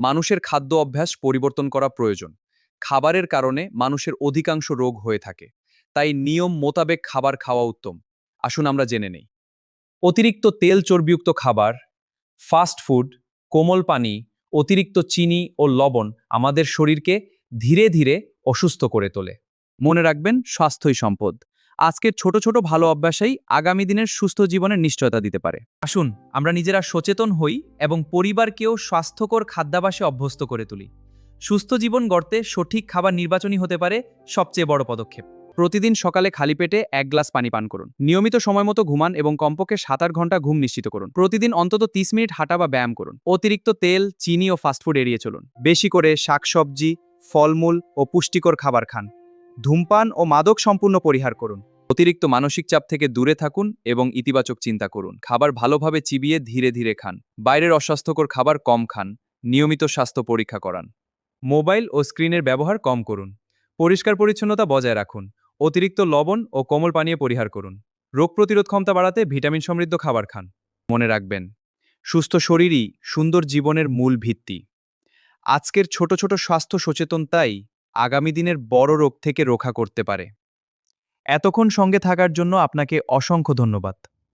মানুষের খাদ্য অভ্যাস পরিবর্তন করা প্রয়োজন। খাবারের কারণে মানুষের অধিকাংশ রোগ হয়ে থাকে। তাই নিয়ম মোতাবেক খাবার খাওয়া উত্তম। আসুন আমরা জেনে নেই। অতিরিক্ত তেল চর্বিযুক্ত খাবার, ফাস্ট ফুড, কোমল পানি, অতিরিক্ত চিনি ও লবণ আমাদের শরীরকে ধীরে ধীরে অসুস্থ করে তোলে। মনে রাখবেন, স্বাস্থ্যই সম্পদ। আজকের ছোট ছোট ভালো অভ্যাসই আগামী দিনের সুস্থ জীবনের নিশ্চয়তা দিতে পারে। আসুন আমরা নিজেরা সচেতন হই এবং পরিবারকেও স্বাস্থ্যকর খাদ্যাভ্যাসে অভ্যস্ত করে তুলি। সুস্থ জীবন গড়তে সঠিক খাবার নির্বাচনই হতে পারে সবচেয়ে বড় পদক্ষেপ। প্রতিদিন সকালে খালি পেটে 1 গ্লাস পানি পান করুন। নিয়মিত সময়মতো ঘুমান এবং কমপক্ষে 7-8 ঘন্টা ঘুম নিশ্চিত করুন। প্রতিদিন অন্তত 30 মিনিট হাঁটা বা ব্যায়াম করুন। অতিরিক্ত তেল, চিনি ও ফাস্টফুড এড়িয়ে চলুন। বেশি করে শাকসবজি, ফলমূল ও পুষ্টিকর খাবার খান। ধূমপান ও মাদক সম্পূর্ণ পরিহার করুন। অতিরিক্ত মানসিক চাপ থেকে দূরে থাকুন এবং ইতিবাচক চিন্তা করুন। খাবার ভালোভাবে চিবিয়ে ধীরে ধীরে খান। বাইরের অস্বাস্থ্যকর খাবার কম খান। নিয়মিত স্বাস্থ্য পরীক্ষা করান। মোবাইল ও স্ক্রিনের ব্যবহার কম করুন। পরিষ্কার পরিচ্ছন্নতা বজায় রাখুন। অতিরিক্ত লবণ ও কোমল পানীয় পরিহার করুন। রোগ প্রতিরোধ ক্ষমতা বাড়াতে ভিটামিন সমৃদ্ধ খাবার খান। মনে রাখবেন, সুস্থ শরীরই সুন্দর জীবনের মূল ভিত্তি। আজকের ছোট ছোট স্বাস্থ্য সচেতনতাই আগামী দিনের বড় রোগ থেকে রক্ষা করতে পারে। এতক্ষণ সঙ্গে থাকার জন্য আপনাকে অসংখ্য ধন্যবাদ।